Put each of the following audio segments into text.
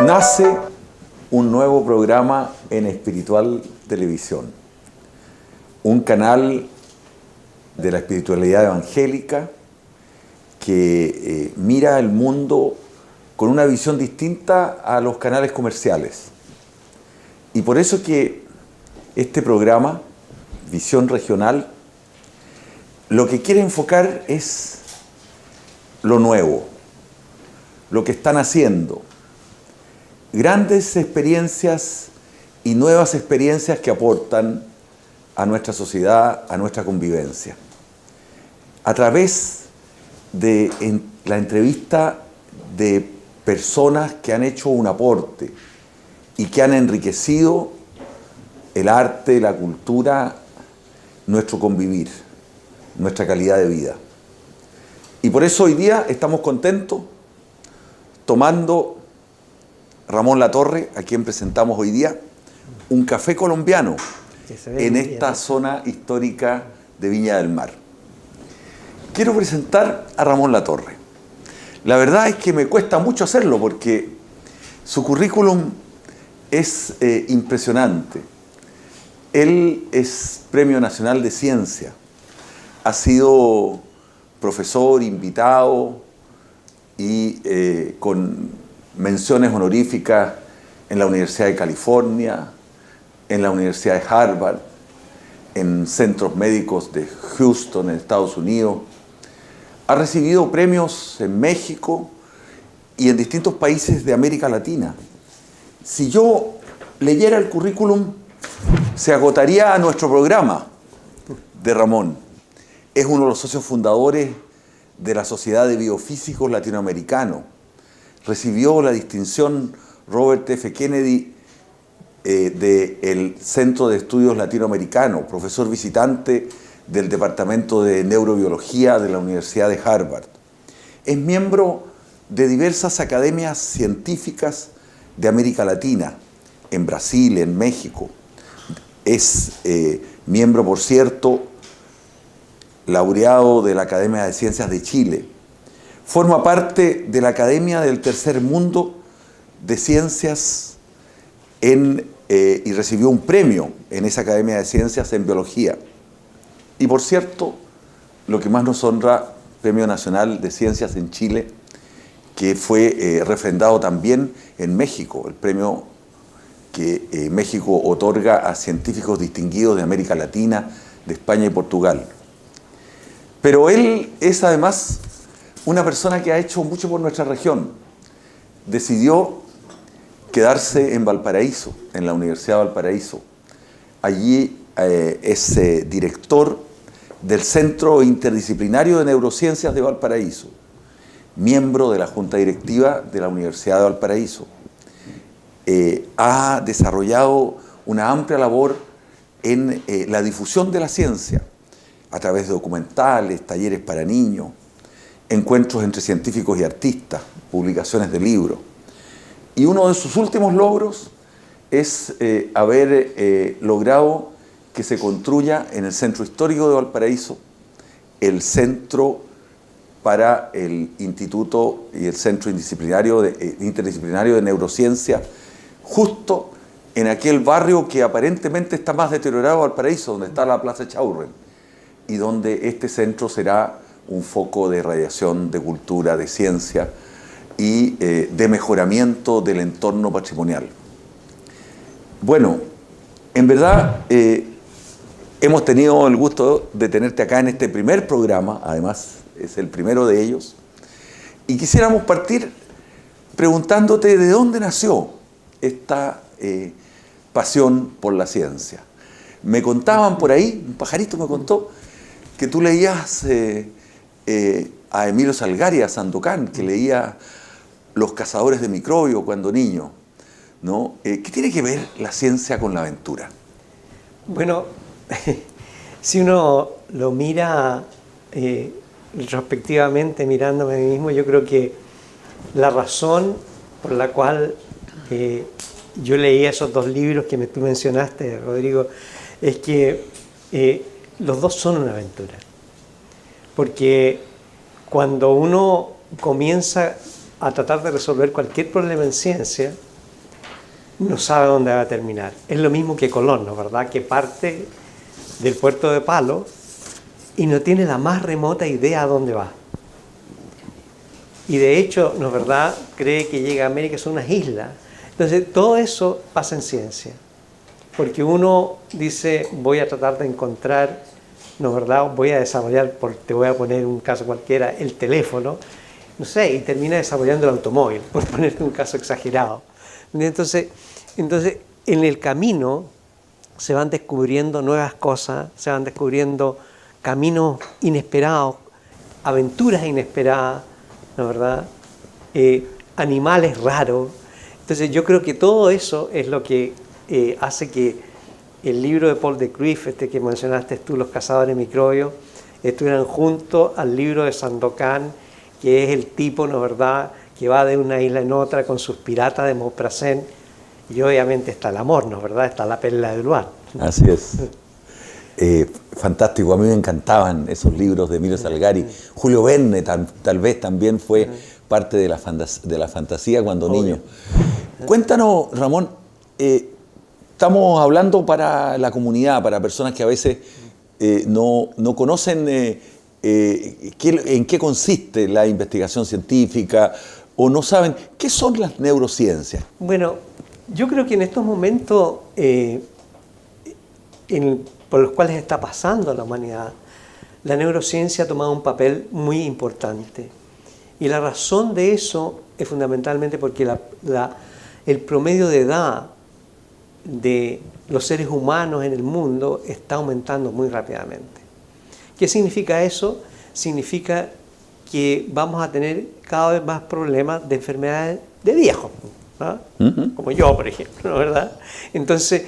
Nace un nuevo programa en Espiritual Televisión, un canal de la espiritualidad evangélica que mira el mundo con una visión distinta a los canales comerciales. Y por eso que este programa, Visión Regional, lo que quiere enfocar es lo nuevo, lo que están haciendo, grandes experiencias y nuevas experiencias que aportan a nuestra sociedad, a nuestra convivencia. A través de la entrevista de personas que han hecho un aporte y que han enriquecido el arte, la cultura, nuestro convivir, nuestra calidad de vida. Y por eso hoy día estamos contentos tomando Ramón Latorre, a quien presentamos hoy día, un café colombiano en esta zona histórica de Viña del Mar. Quiero presentar a Ramón Latorre. La verdad es que me cuesta mucho hacerlo porque su currículum es impresionante. Él es Premio Nacional de Ciencia, ha sido profesor, invitado y con menciones honoríficas en la Universidad de California, en la Universidad de Harvard, en centros médicos de Houston, en Estados Unidos. Ha recibido premios en México y en distintos países de América Latina. Si yo leyera el currículum, se agotaría a nuestro programa de Ramón. Es uno de los socios fundadores de la Sociedad de Biofísicos Latinoamericanos. Recibió la distinción Robert F. Kennedy del Centro de Estudios Latinoamericanos, profesor visitante del Departamento de Neurobiología de la Universidad de Harvard. Es miembro de diversas academias científicas de América Latina, en Brasil, en México. Es miembro, por cierto, laureado de la Academia de Ciencias de Chile. Forma parte de la Academia del Tercer Mundo de Ciencias y recibió un premio en esa Academia de Ciencias en Biología. Y por cierto, lo que más nos honra, Premio Nacional de Ciencias en Chile, que fue refrendado también en México, el premio que México otorga a científicos distinguidos de América Latina, de España y Portugal. Pero él es además una persona que ha hecho mucho por nuestra región. Decidió quedarse en Valparaíso, en la Universidad de Valparaíso. Allí es director del Centro Interdisciplinario de Neurociencias de Valparaíso, miembro de la Junta Directiva de la Universidad de Valparaíso. Ha desarrollado una amplia labor en la difusión de la ciencia, a través de documentales, talleres para niños, encuentros entre científicos y artistas, publicaciones de libros. Y uno de sus últimos logros es haber logrado que se construya en el Centro Histórico de Valparaíso el Centro para el Instituto y el Centro Interdisciplinario de Neurociencia, justo en aquel barrio que aparentemente está más deteriorado de Valparaíso, donde está la Plaza Chaurren, y donde este centro será un foco de radiación, de cultura, de ciencia y de mejoramiento del entorno patrimonial. Bueno, en verdad hemos tenido el gusto de tenerte acá en este primer programa, además es el primero de ellos, y quisiéramos partir preguntándote de dónde nació esta pasión por la ciencia. Me contaban por ahí, un pajarito me contó, que tú leías a Emilio Salgari, a Sandokan, que leía Los cazadores de microbios cuando niño, ¿no? ¿Qué tiene que ver la ciencia con la aventura? Bueno, si uno lo mira retrospectivamente, mirándome a mí mismo, yo creo que la razón por la cual yo leí esos dos libros que tú mencionaste, Rodrigo, es que los dos son una aventura. Porque cuando uno comienza a tratar de resolver cualquier problema en ciencia, no sabe dónde va a terminar. Es lo mismo que Colón, ¿no? ¿Verdad? Que parte del puerto de Palo y no tiene la más remota idea a dónde va. Y de hecho, ¿no es verdad?, cree que llega a América, son unas islas. Entonces, todo eso pasa en ciencia. Porque uno dice, voy a tratar de encontrar, ¿no es verdad?, voy a desarrollar, te voy a poner un caso cualquiera, el teléfono, no sé, y termina desarrollando el automóvil, por ponerte un caso exagerado. Entonces, en el camino se van descubriendo nuevas cosas, se van descubriendo caminos inesperados, aventuras inesperadas, ¿no es verdad? Animales raros. Entonces yo creo que todo eso es lo que hace que el libro de Paul de Kruif, que mencionaste tú, Los cazadores de microbios, estuvieran junto al libro de Sandokan, que es el tipo, ¿no es verdad?, que va de una isla en otra con sus piratas de Maupassant, y obviamente está el amor, ¿no es verdad?, está la perla de Luan. Así es. Fantástico, a mí me encantaban esos libros de Emilio Salgari. Julio Verne tal vez también fue parte de la fantasía cuando niño. Cuéntanos, Ramón, estamos hablando para la comunidad, para personas que a veces no conocen en qué consiste la investigación científica o no saben qué son las neurociencias. Bueno, yo creo que en estos momentos por los cuales está pasando la humanidad, la neurociencia ha tomado un papel muy importante. Y la razón de eso es fundamentalmente porque el promedio de edad de los seres humanos en el mundo está aumentando muy rápidamente. ¿Qué significa eso? Significa que vamos a tener cada vez más problemas de enfermedades de viejos, ¿no? Como yo, por ejemplo, ¿no? ¿Verdad? Entonces,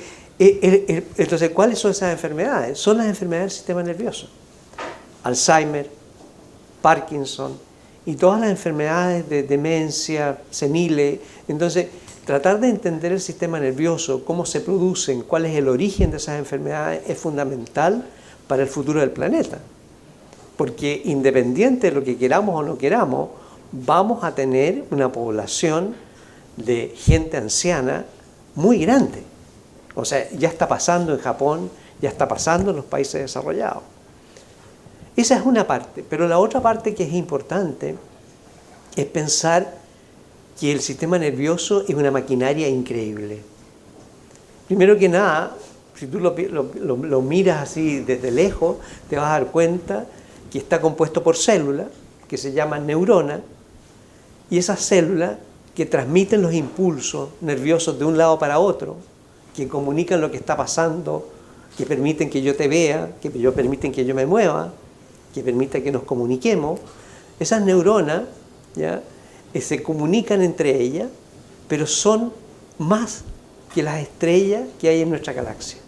¿cuáles son esas enfermedades? Son las enfermedades del sistema nervioso. Alzheimer, Parkinson y todas las enfermedades de demencia, senile. Entonces, tratar de entender el sistema nervioso, cómo se producen, cuál es el origen de esas enfermedades, es fundamental para el futuro del planeta. Porque independiente de lo que queramos o no queramos, vamos a tener una población de gente anciana muy grande. O sea, ya está pasando en Japón, ya está pasando en los países desarrollados. Esa es una parte, pero la otra parte que es importante es pensar que el sistema nervioso es una maquinaria increíble. Primero que nada, si tú lo miras así desde lejos, te vas a dar cuenta que está compuesto por células que se llaman neuronas, y esas células que transmiten los impulsos nerviosos de un lado para otro, que comunican lo que está pasando, que permiten que yo te vea, que permiten que yo me mueva, que permiten que nos comuniquemos. Esas neuronas ¿ya? Se comunican entre ellas, pero son más que las estrellas que hay en nuestra galaxia.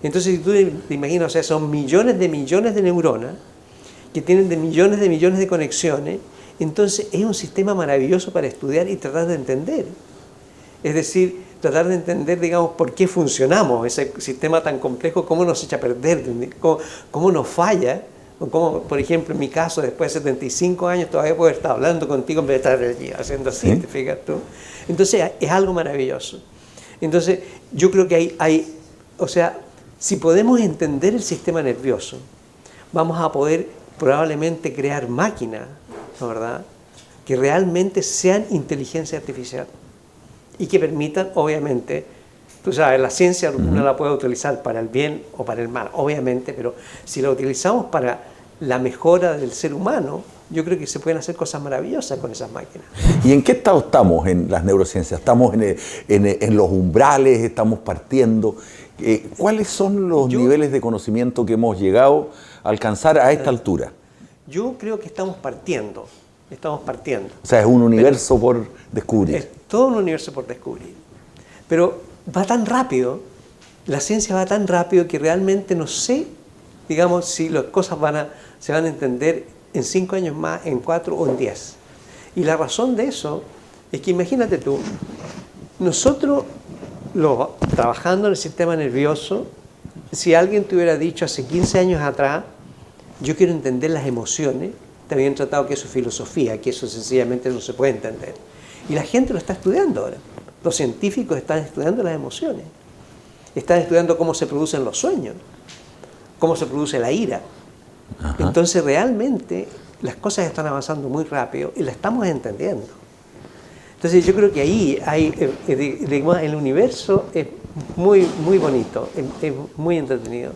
Entonces, si tú te imaginas, o sea, son millones de neuronas que tienen de millones de conexiones. Entonces, es un sistema maravilloso para estudiar y tratar de entender. Es decir, tratar de entender, digamos, por qué funcionamos, ese sistema tan complejo, cómo nos echa a perder, cómo nos falla, o cómo, por ejemplo, en mi caso, después de 75 años, todavía puedo estar hablando contigo en vez de estar allí haciendo así, ¿te fijas tú? Entonces, es algo maravilloso. Entonces, yo creo que o sea, si podemos entender el sistema nervioso, vamos a poder probablemente crear máquinas, ¿no, verdad?, que realmente sean inteligencia artificial y que permitan, obviamente, tú sabes, la ciencia uno la puede utilizar para el bien o para el mal, obviamente, pero si la utilizamos para la mejora del ser humano, yo creo que se pueden hacer cosas maravillosas con esas máquinas. ¿Y en qué estado estamos en las neurociencias? ¿Estamos en los umbrales? ¿Estamos partiendo? ¿Cuáles son los niveles de conocimiento que hemos llegado a alcanzar a esta altura? Yo creo que estamos partiendo. O sea, es un universo por descubrir. Es todo un universo por descubrir. Pero va tan rápido, la ciencia va tan rápido que realmente no sé, digamos, si las cosas se van a entender en 5 años más, en 4 o en 10. Y la razón de eso es que imagínate tú, nosotros trabajando en el sistema nervioso, si alguien te hubiera dicho hace 15 años atrás, yo quiero entender las emociones, te habían tratado que eso es filosofía, que eso sencillamente no se puede entender. Y la gente lo está estudiando ahora. Los científicos están estudiando las emociones, están estudiando cómo se producen los sueños, cómo se produce la ira. Ajá. Entonces realmente las cosas están avanzando muy rápido y las estamos entendiendo. Entonces yo creo que ahí hay, el universo es muy, muy bonito, es muy entretenido.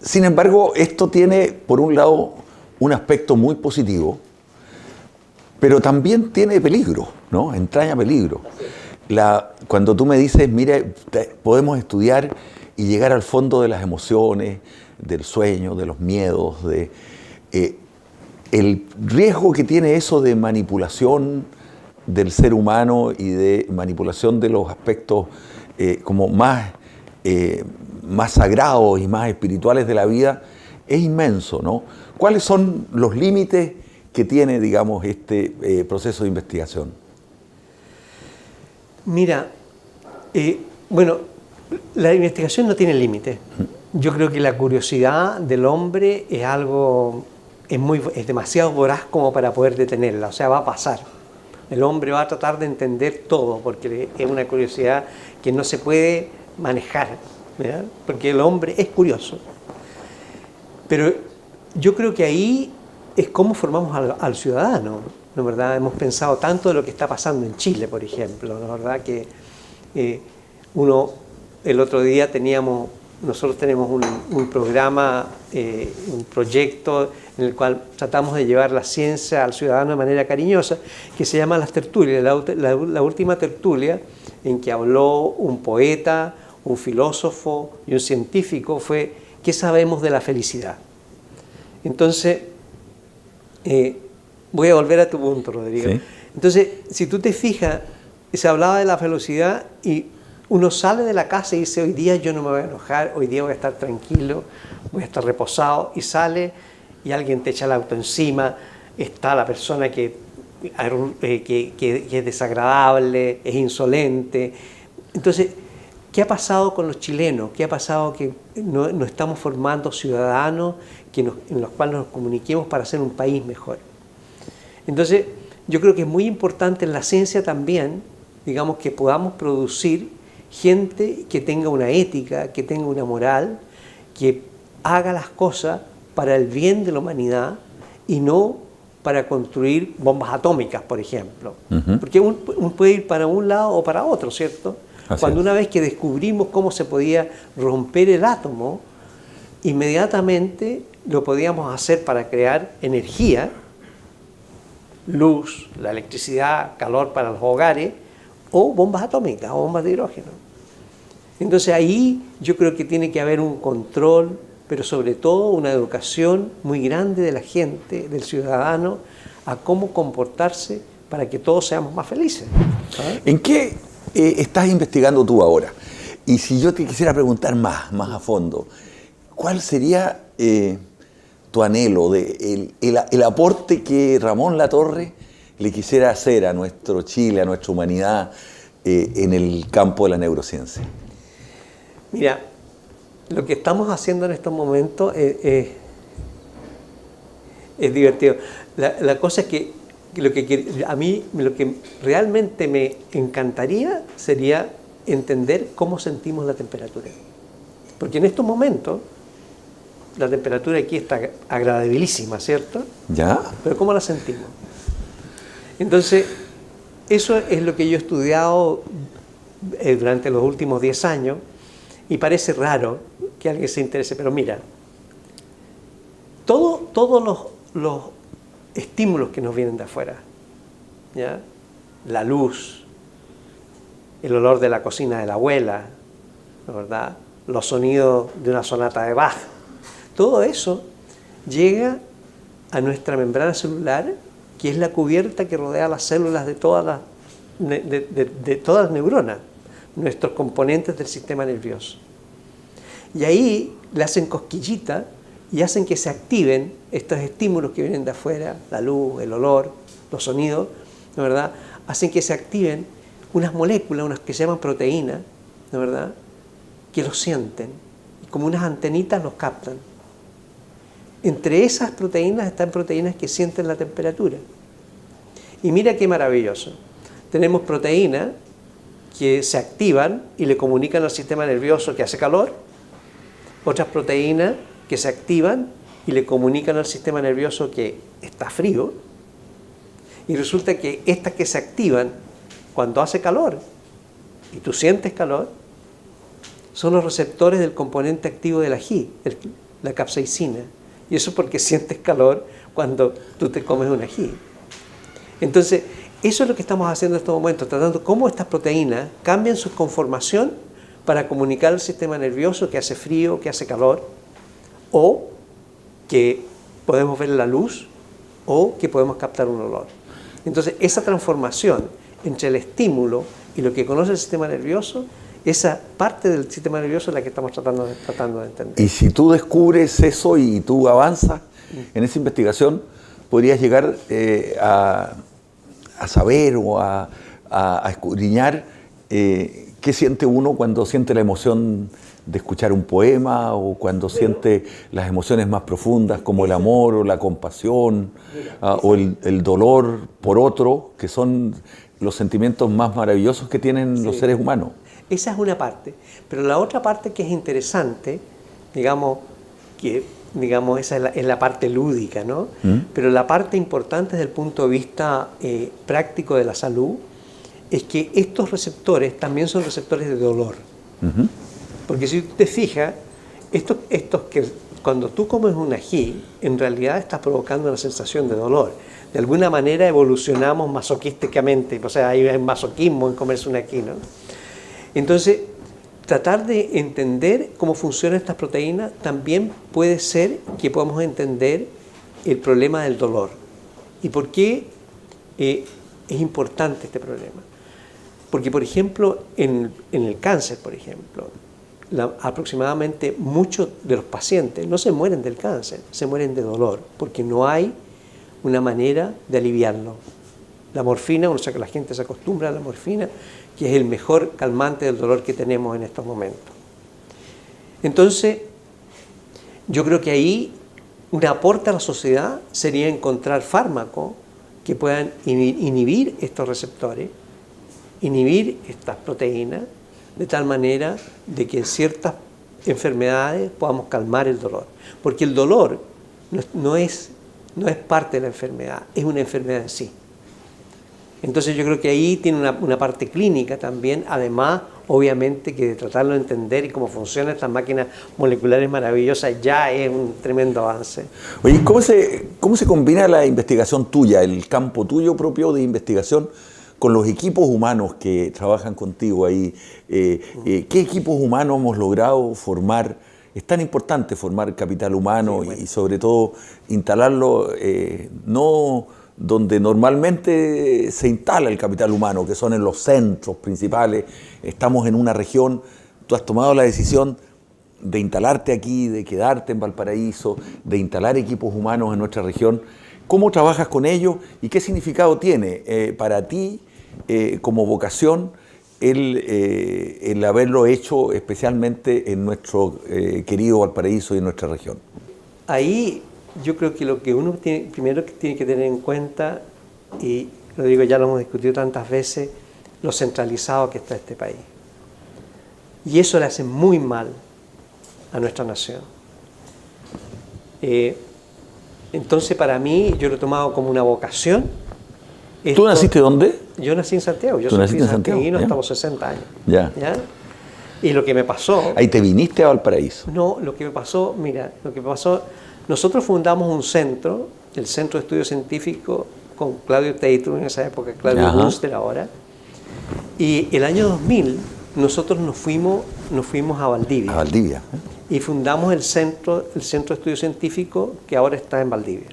Sin embargo, esto tiene, por un lado, un aspecto muy positivo, pero también tiene peligro, ¿no? Entraña peligro. Cuando tú me dices, mire, podemos estudiar y llegar al fondo de las emociones, del sueño, de los miedos, el riesgo que tiene eso de manipulación del ser humano y de manipulación de los aspectos como más sagrados y más espirituales de la vida es inmenso, ¿no? ¿Cuáles son los límites que tiene, digamos, este proceso de investigación? Mira, bueno, la investigación no tiene límite. Yo creo que la curiosidad del hombre es algo, es demasiado voraz como para poder detenerla, o sea, va a pasar. El hombre va a tratar de entender todo, porque es una curiosidad que no se puede manejar, ¿verdad? Porque el hombre es curioso. Pero yo creo que ahí es cómo formamos al ciudadano, ¿no? ¿Verdad? Hemos pensado tanto de lo que está pasando en Chile, por ejemplo, ¿no? ¿Verdad? Que el otro día nosotros tenemos un programa, un proyecto en el cual tratamos de llevar la ciencia al ciudadano de manera cariñosa, que se llama Las Tertulias. La última tertulia en que habló un poeta, un filósofo y un científico fue ¿qué sabemos de la felicidad? Entonces, voy a volver a tu punto, Rodrigo. ¿Sí? Entonces, si tú te fijas, se hablaba de la felicidad y uno sale de la casa y dice, hoy día yo no me voy a enojar, hoy día voy a estar tranquilo, voy a estar reposado, y sale y alguien te echa el auto encima, está la persona que es desagradable, es insolente. Entonces, ¿qué ha pasado con los chilenos? ¿Qué ha pasado que no estamos formando ciudadanos en los cuales nos comuniquemos para hacer un país mejor? Entonces, yo creo que es muy importante en la ciencia también, digamos, que podamos producir gente que tenga una ética, que tenga una moral, que haga las cosas para el bien de la humanidad y no para construir bombas atómicas, por ejemplo. Uh-huh. Porque uno puede ir para un lado o para otro, ¿cierto? Cuando una vez que descubrimos cómo se podía romper el átomo, inmediatamente lo podíamos hacer para crear energía, luz, la electricidad, calor para los hogares, o bombas atómicas o bombas de hidrógeno. Entonces ahí yo creo que tiene que haber un control, pero sobre todo una educación muy grande de la gente, del ciudadano, a cómo comportarse para que todos seamos más felices. ¿Sabes? ¿En qué estás investigando tú ahora? Y si yo te quisiera preguntar más a fondo, ¿cuál sería tu anhelo, el aporte que Ramón Latorre le quisiera hacer a nuestro Chile, a nuestra humanidad en el campo de la neurociencia? Mira, lo que estamos haciendo en estos momentos es divertido. La cosa es que a mí lo que realmente me encantaría sería entender cómo sentimos la temperatura. Porque en estos momentos la temperatura aquí está agradabilísima, ¿cierto? ¿Ya? Pero ¿cómo la sentimos? Entonces, eso es lo que yo he estudiado durante los últimos 10 años y parece raro que alguien se interese, pero mira, todos los estímulos que nos vienen de afuera, ¿ya? La luz, el olor de la cocina de la abuela, ¿no, verdad? Los sonidos de una sonata de Bach, todo eso llega a nuestra membrana celular, que es la cubierta que rodea las células de todas las neuronas, nuestros componentes del sistema nervioso. Y ahí le hacen cosquillita y hacen que se activen estos estímulos que vienen de afuera, la luz, el olor, los sonidos, ¿no, verdad? Hacen que se activen unas moléculas, unas que se llaman proteínas, ¿no, verdad? Que los sienten y como unas antenitas los captan. Entre esas proteínas están proteínas que sienten la temperatura. Y mira qué maravilloso. tenemos proteínas que se activan y le comunican al sistema nervioso que hace calor, otras proteínas que se activan y le comunican al sistema nervioso que está frío, y resulta que estas que se activan cuando hace calor y tú sientes calor son los receptores del componente activo del ají, la capsaicina, y eso porque sientes calor cuando tú te comes un ají. Entonces, eso es lo que estamos haciendo en estos momentos, tratando cómo estas proteínas cambian su conformación para comunicar al sistema nervioso que hace frío, que hace calor, o que podemos ver la luz, o que podemos captar un olor. Entonces, esa transformación entre el estímulo y lo que conoce el sistema nervioso, esa parte del sistema nervioso es la que estamos tratando de entender. Y si tú descubres eso y tú avanzas en esa investigación, podrías llegar a saber o a escudriñar qué siente uno cuando siente la emoción de escuchar un poema o cuando siente las emociones más profundas como el amor o la compasión o el dolor por otro, que son los sentimientos más maravillosos que tienen los seres humanos. Esa es una parte, pero la otra parte que es interesante, digamos, esa es la parte lúdica, ¿no? Pero la parte importante desde el punto de vista práctico de la salud es que estos receptores también son receptores de dolor. Porque si tú te fijas, estos que cuando tú comes un ají, en realidad estás provocando una sensación de dolor. De alguna manera evolucionamos masoquísticamente, o sea, hay un masoquismo en comerse un ají, ¿no? Entonces, tratar de entender cómo funcionan estas proteínas también puede ser que podamos entender el problema del dolor. ¿Y por qué es importante este problema? Porque, por ejemplo, en el cáncer, por ejemplo, aproximadamente muchos de los pacientes no se mueren del cáncer, se mueren de dolor, porque no hay una manera de aliviarlo. La morfina, o sea que la gente se acostumbra a la morfina, que es el mejor calmante del dolor que tenemos en estos momentos. Entonces, yo creo que ahí un aporte a la sociedad sería encontrar fármacos que puedan inhibir estos receptores, inhibir estas proteínas, de tal manera de que en ciertas enfermedades podamos calmar el dolor. Porque el dolor no es parte de la enfermedad, es una enfermedad en sí. Entonces yo creo que ahí tiene una parte clínica también, además, obviamente, que de tratarlo de entender y cómo funcionan estas máquinas moleculares maravillosas ya es un tremendo avance. Oye, ¿cómo se combina la investigación tuya, el campo tuyo propio de investigación, con los equipos humanos que trabajan contigo ahí? ¿Qué equipos humanos hemos logrado formar? Es tan importante formar capital humano, sí, bueno, y sobre todo instalarlo no donde normalmente se instala el capital humano, que son en los centros principales. Estamos en una región, tú has tomado la decisión de instalarte aquí, de quedarte en Valparaíso, de instalar equipos humanos en nuestra región. ¿Cómo trabajas con ellos y qué significado tiene para ti como vocación el haberlo hecho especialmente en nuestro querido Valparaíso y en nuestra región? Ahí yo creo que lo que uno primero tiene que tener en cuenta, y lo digo, ya lo hemos discutido tantas veces, lo centralizado que está este país. Y eso le hace muy mal a nuestra nación. Entonces, para mí, yo lo he tomado como una vocación. ¿Tú naciste dónde? Yo nací en Santiago. Yo soy santiaguino hasta los 60 años. Ya. Y lo que me pasó... ¿Ahí te viniste a Valparaíso? No, lo que me pasó, mira, nosotros fundamos un centro, el Centro de Estudios Científicos, con Claudio Teitur en esa época, Claudio Bunster ahora, y el año 2000 nosotros nos fuimos a Valdivia. A Valdivia. Y fundamos el Centro de Estudios Científicos, que ahora está en Valdivia.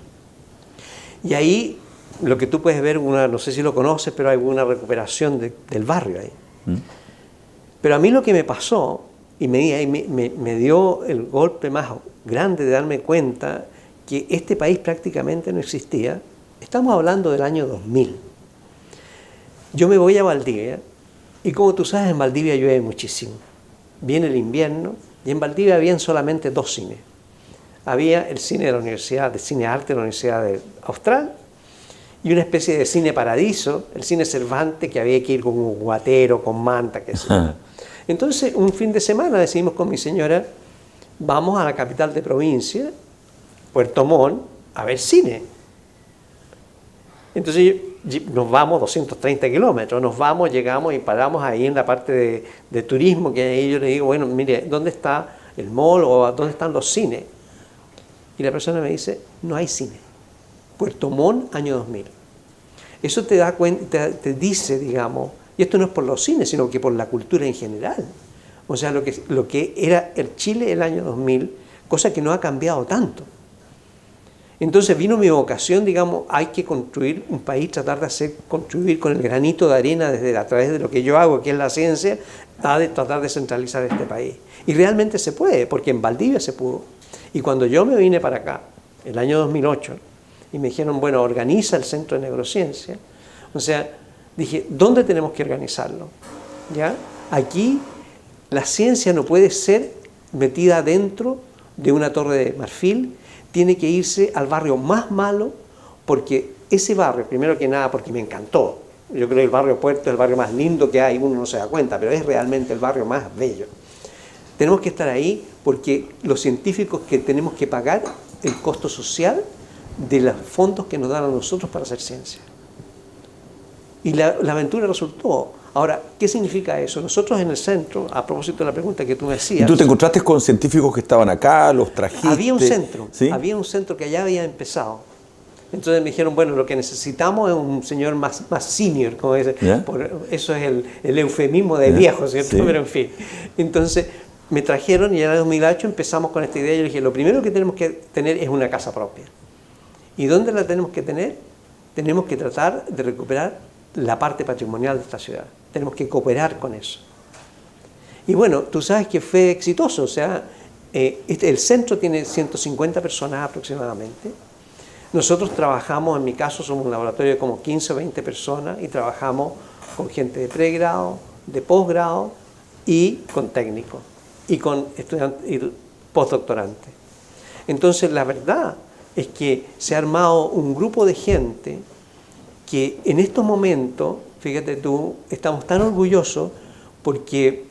Y ahí, lo que tú puedes ver, no sé si lo conoces, pero hay una recuperación del barrio ahí. Pero a mí lo que me pasó, y me dio el golpe más grande de darme cuenta que este país prácticamente no existía. Estamos hablando del año 2000. Yo me voy a Valdivia, y como tú sabes, en Valdivia llueve muchísimo. Viene el invierno, y en Valdivia habían solamente 2 cines. Había el cine de la Universidad de Cine Arte de la Universidad Austral, y una especie de cine paradiso, el cine Cervantes, que había que ir con un guatero, con manta, qué sé yo. Entonces, un fin de semana decidimos con mi señora, vamos a la capital de provincia, Puerto Montt, a ver cine. Entonces nos vamos 230 kilómetros, nos vamos, llegamos y paramos ahí en la parte de turismo, que ahí yo le digo, bueno, mire, ¿dónde está el mall o dónde están los cines? Y la persona me dice, no hay cine. Puerto Montt, año 2000. Eso te da cuenta, te dice, digamos, y esto no es por los cines, sino que por la cultura en general. O sea, lo que era el Chile el año 2000, cosa que no ha cambiado tanto. Entonces vino mi vocación, digamos, hay que construir un país, tratar de construir con el granito de arena a través de lo que yo hago, que es la ciencia, tratar de centralizar este país. Y realmente se puede, porque en Valdivia se pudo. Y cuando yo me vine para acá, el año 2008, y me dijeron, bueno, organiza el Centro de Neurociencia, o sea, dije, ¿dónde tenemos que organizarlo? ¿Ya? Aquí la ciencia no puede ser metida dentro de una torre de marfil, tiene que irse al barrio más malo, porque ese barrio, primero que nada, porque me encantó. Yo creo que el barrio Puerto es el barrio más lindo que hay, uno no se da cuenta, pero es realmente el barrio más bello. Tenemos que estar ahí porque los científicos que tenemos que pagar el costo social de los fondos que nos dan a nosotros para hacer ciencia. Y la aventura resultó. Ahora, ¿qué significa eso? Nosotros en el centro, a propósito de la pregunta que tú me hacías... ¿Y tú te encontraste con científicos que estaban acá, los trajiste? Había un centro que allá había empezado. Entonces me dijeron, bueno, lo que necesitamos es un señor más senior, como dice. Eso es el eufemismo de viejo, ¿cierto? Sí. Pero en fin. Entonces me trajeron y en el 2008 empezamos con esta idea. Yo dije, lo primero que tenemos que tener es una casa propia. ¿Y dónde la tenemos que tener? Tenemos que tratar de recuperar la parte patrimonial de esta ciudad. Tenemos que cooperar con eso. Y bueno, tú sabes que fue exitoso. O sea, el centro tiene 150 personas aproximadamente. Nosotros trabajamos, en mi caso, somos un laboratorio de como 15 o 20 personas y trabajamos con gente de pregrado, de posgrado y con técnicos y con estudiantes y postdoctorantes. Entonces, la verdad es que se ha armado un grupo de gente que en estos momentos, fíjate tú, estamos tan orgullosos porque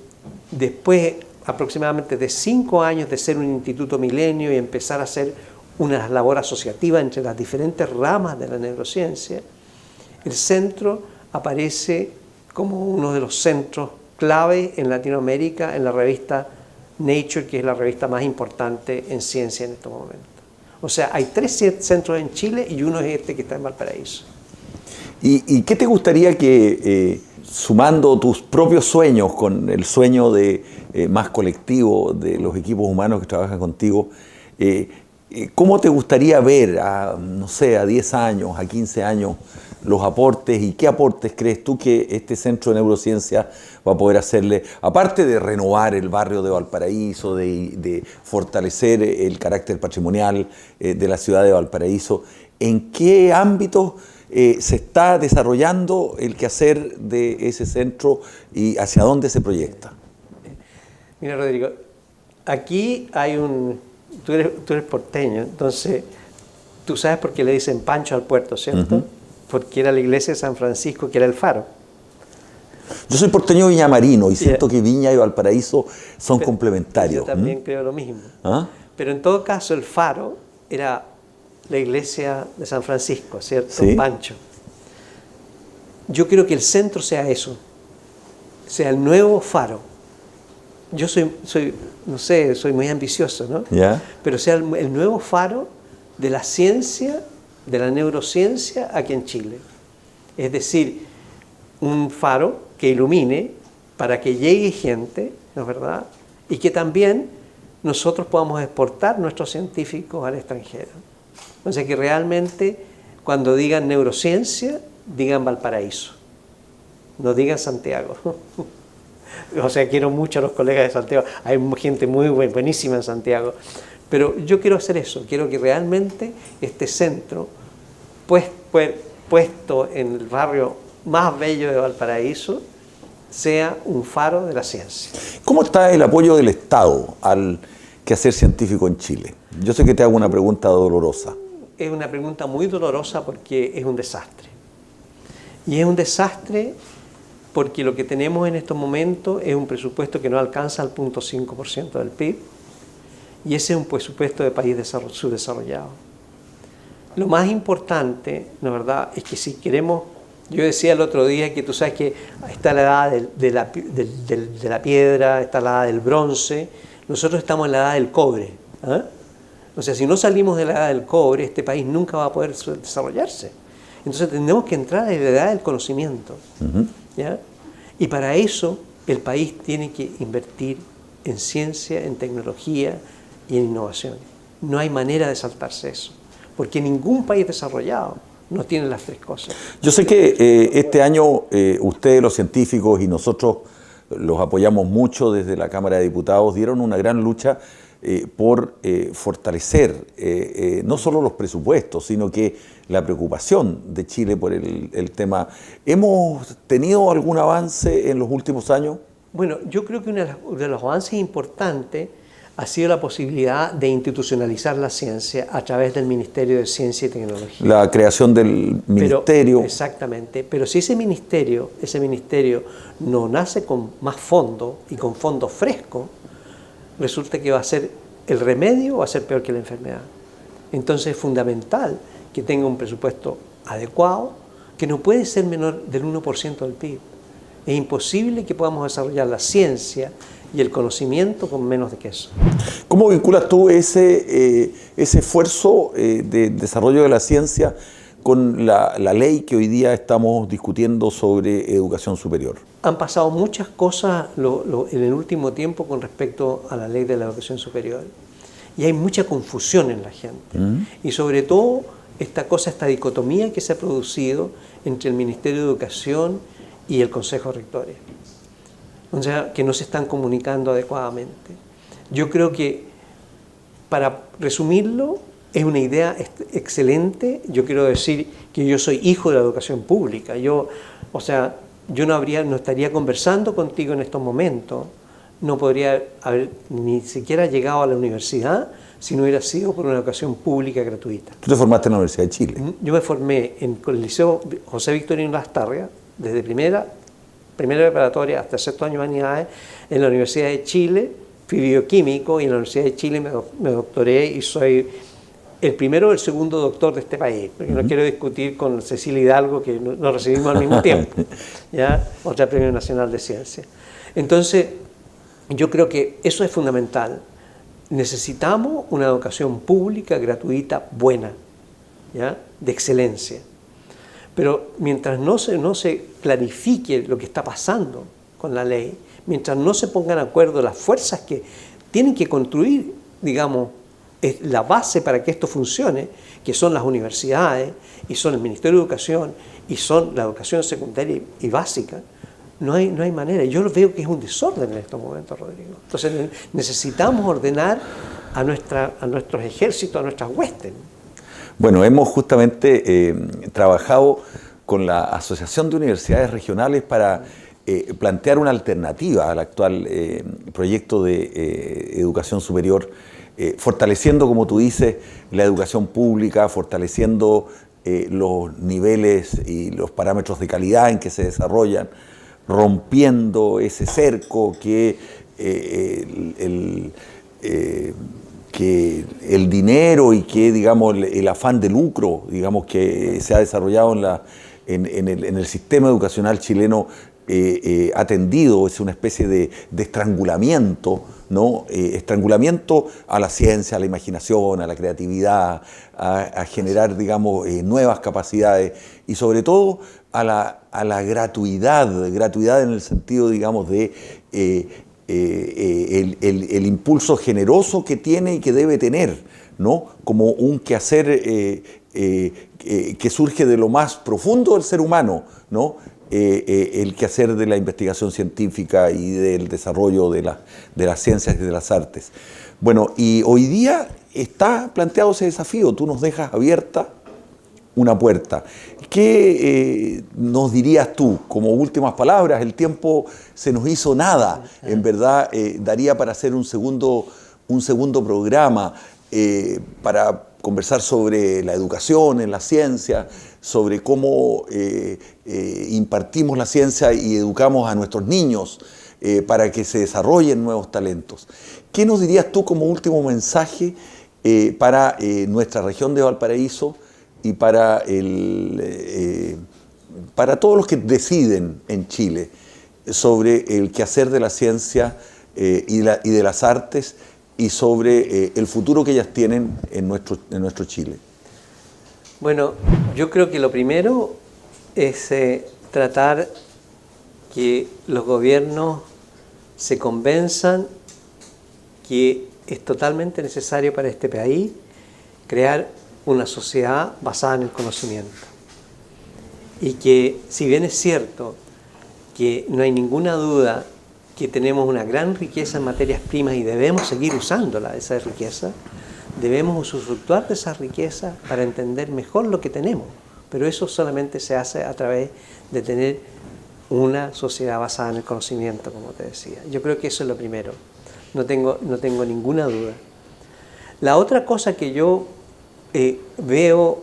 después aproximadamente de 5 años de ser un instituto milenio y empezar a hacer una labor asociativa entre las diferentes ramas de la neurociencia, el centro aparece como uno de los centros clave en Latinoamérica en la revista Nature, que es la revista más importante en ciencia en estos momentos. O sea, hay 3 centros en Chile y uno es este que está en Valparaíso. ¿Y qué te gustaría que, sumando tus propios sueños con el sueño más colectivo de los equipos humanos que trabajan contigo, cómo te gustaría ver no sé, a 10 años, a 15 años, los aportes y qué aportes crees tú que este Centro de Neurociencia va a poder hacerle, aparte de renovar el barrio de Valparaíso, de fortalecer el carácter patrimonial de la ciudad de Valparaíso? ¿En qué ámbitos se está desarrollando el quehacer de ese centro y hacia dónde se proyecta? Mira, Rodrigo, aquí hay tú eres porteño, entonces tú sabes por qué le dicen Pancho al puerto, ¿cierto? Porque era la iglesia de San Francisco, que era el faro. Yo soy porteño viñamarino y siento que Viña y Valparaíso son complementarios. Yo también creo lo mismo. Pero en todo caso el faro era la iglesia de San Francisco, ¿cierto? ¿Sí? Pancho. Yo quiero que el centro sea eso, sea el nuevo faro. Yo no sé, soy muy ambicioso, ¿no? Pero sea el nuevo faro de la ciencia, de la neurociencia aquí en Chile. Es decir, un faro que ilumine para que llegue gente, ¿no es verdad? Y que también nosotros podamos exportar nuestros científicos al extranjero. O sea que realmente cuando digan neurociencia, digan Valparaíso, no digan Santiago. O sea, quiero mucho a los colegas de Santiago, hay gente muy buenísima en Santiago, pero yo quiero hacer eso, quiero que realmente este centro, puesto en el barrio más bello de Valparaíso, sea un faro de la ciencia. ¿Cómo está el apoyo del Estado al quehacer científico en Chile? Yo sé que te hago una pregunta dolorosa. es una pregunta muy dolorosa porque es un desastre. Y es un desastre porque lo que tenemos en estos momentos es un presupuesto que no alcanza el 0.5% del PIB, y ese es un presupuesto de país subdesarrollado. Lo más importante, ¿no es verdad?, es que si queremos, yo decía el otro día que tú sabes que está la edad de la piedra, está la edad del bronce, nosotros estamos en la edad del cobre. O sea, si no salimos de la edad del cobre, este país nunca va a poder desarrollarse. Entonces tenemos que entrar en la edad del conocimiento. ¿Ya? Y para eso el país tiene que invertir en ciencia, en tecnología y en innovación. No hay manera de saltarse eso, porque ningún país desarrollado no tiene las tres cosas. Yo sé que este año ustedes, los científicos, y nosotros los apoyamos mucho desde la Cámara de Diputados, dieron una gran lucha por fortalecer no solo los presupuestos, sino que la preocupación de Chile por el tema. ¿Hemos tenido algún avance en los últimos años? Bueno, yo creo que uno de los avances importantes ha sido la posibilidad de institucionalizar la ciencia a través del Ministerio de Ciencia y Tecnología. La creación del ministerio. Exactamente, pero si ese ministerio no nace con más fondos y con fondos frescos, resulta que va a ser el remedio o va a ser peor que la enfermedad. Entonces es fundamental que tenga un presupuesto adecuado, que no puede ser menor del 1% del PIB. Es imposible que podamos desarrollar la ciencia y el conocimiento con menos de que eso. ¿Cómo vinculas tú ese esfuerzo de desarrollo de la ciencia con la ley que hoy día estamos discutiendo sobre educación superior? Han pasado muchas cosas en el último tiempo con respecto a la ley de la educación superior. Y hay mucha confusión en la gente. Y sobre todo esta dicotomía que se ha producido entre el Ministerio de Educación y el Consejo de Rectores. O sea, que no se están comunicando adecuadamente. Yo creo que, para resumirlo, es una idea excelente. Yo quiero decir que yo soy hijo de la educación pública. Yo no estaría conversando contigo en estos momentos, no podría haber ni siquiera llegado a la universidad si no hubiera sido por una educación pública gratuita. ¿Tú te formaste en la Universidad de Chile? Yo me formé en el Liceo José Victorino Lastarria, desde primera preparatoria hasta sexto año de humanidades, en la Universidad de Chile. Fui bioquímico y en la Universidad de Chile me doctoré y soy el primero o el segundo doctor de este país, porque no quiero discutir con Cecilia Hidalgo, que nos recibimos al mismo tiempo, ¿ya? Otra Premio Nacional de Ciencia. Entonces, yo creo que eso es fundamental. Necesitamos una educación pública, gratuita, buena, ¿ya? De excelencia. Pero mientras no se clarifique lo que está pasando con la ley, mientras no se pongan de acuerdo las fuerzas que tienen que construir, digamos, la base para que esto funcione, que son las universidades, y son el Ministerio de Educación, y son la educación secundaria y básica, no hay manera. Yo veo que es un desorden en estos momentos, Rodrigo. Entonces necesitamos ordenar a nuestros ejércitos, a nuestras huestes. Bueno, hemos justamente trabajado con la Asociación de Universidades Regionales para plantear una alternativa al actual proyecto de educación superior, fortaleciendo, como tú dices, la educación pública, fortaleciendo los niveles y los parámetros de calidad en que se desarrollan, rompiendo ese cerco que el dinero y que, digamos, el afán de lucro, digamos, que se ha desarrollado en el sistema educacional chileno ha tendido, es una especie de estrangulamiento, ¿no? Estrangulamiento a la ciencia, a la imaginación, a la creatividad, a generar, digamos, nuevas capacidades y sobre todo a la gratuidad en el sentido, digamos, de el impulso generoso que tiene y que debe tener, ¿no? Como un quehacer que surge de lo más profundo del ser humano, ¿no? El quehacer de la investigación científica y del desarrollo de las ciencias y de las artes. Bueno, y hoy día está planteado ese desafío. Tú nos dejas abierta una puerta. ¿Qué nos dirías tú como últimas palabras? El tiempo se nos hizo nada. En verdad, daría para hacer un segundo programa para conversar sobre la educación en la ciencia, sobre cómo impartimos la ciencia y educamos a nuestros niños para que se desarrollen nuevos talentos. ¿Qué nos dirías tú como último mensaje para nuestra región de Valparaíso y para todos los que deciden en Chile sobre el quehacer de la ciencia y de las artes y sobre el futuro que ellas tienen en nuestro Chile? Bueno, yo creo que lo primero es tratar que los gobiernos se convenzan que es totalmente necesario para este país crear una sociedad basada en el conocimiento. Y que, si bien es cierto que no hay ninguna duda que tenemos una gran riqueza en materias primas y debemos seguir usándola, esa riqueza, debemos usufructuar de esa riqueza para entender mejor lo que tenemos. Pero eso solamente se hace a través de tener una sociedad basada en el conocimiento, como te decía. Yo creo que eso es lo primero. No tengo ninguna duda. La otra cosa que yo veo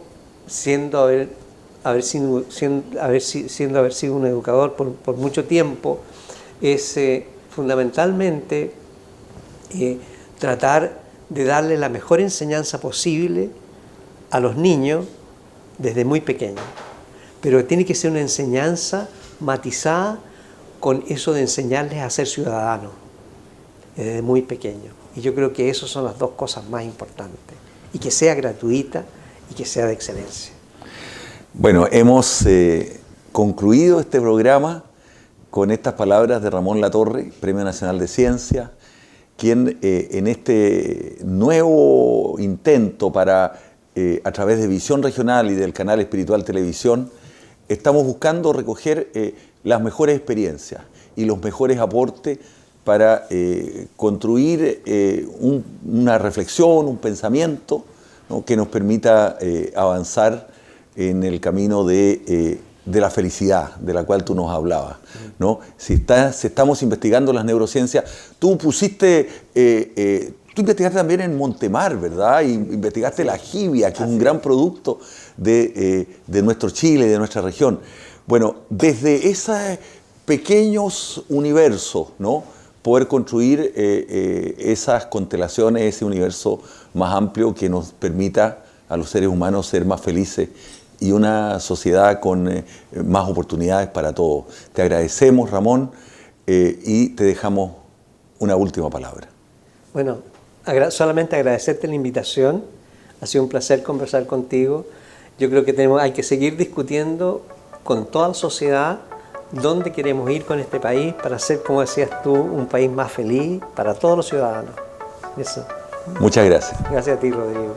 haber sido un educador por mucho tiempo es fundamentalmente tratar de darle la mejor enseñanza posible a los niños desde muy pequeños. Pero tiene que ser una enseñanza matizada con eso de enseñarles a ser ciudadanos desde muy pequeños. Y yo creo que esas son las dos cosas más importantes. Y que sea gratuita y que sea de excelencia. Bueno, hemos concluido este programa con estas palabras de Ramón Latorre, Premio Nacional de Ciencia, quien en este nuevo intento para, a través de Visión Regional y del canal Espiritual Televisión, estamos buscando recoger las mejores experiencias y los mejores aportes para construir una reflexión, un pensamiento, ¿no?, que nos permita avanzar en el camino de la felicidad, de la cual tú nos hablabas, ¿no? Si estamos investigando las neurociencias, tú investigaste también en Montemar, ¿verdad? Y investigaste la jibia, que es un gran producto de nuestro Chile, de nuestra región. Bueno, desde esos pequeños universos, ¿no?, poder construir esas constelaciones, ese universo más amplio que nos permita a los seres humanos ser más felices y una sociedad con más oportunidades para todos. Te agradecemos, Ramón, y te dejamos una última palabra. Bueno, solamente agradecerte la invitación. Ha sido un placer conversar contigo. Yo creo que hay que seguir discutiendo con toda la sociedad dónde queremos ir con este país para ser, como decías tú, un país más feliz para todos los ciudadanos. Eso. Muchas gracias. Gracias a ti, Rodrigo.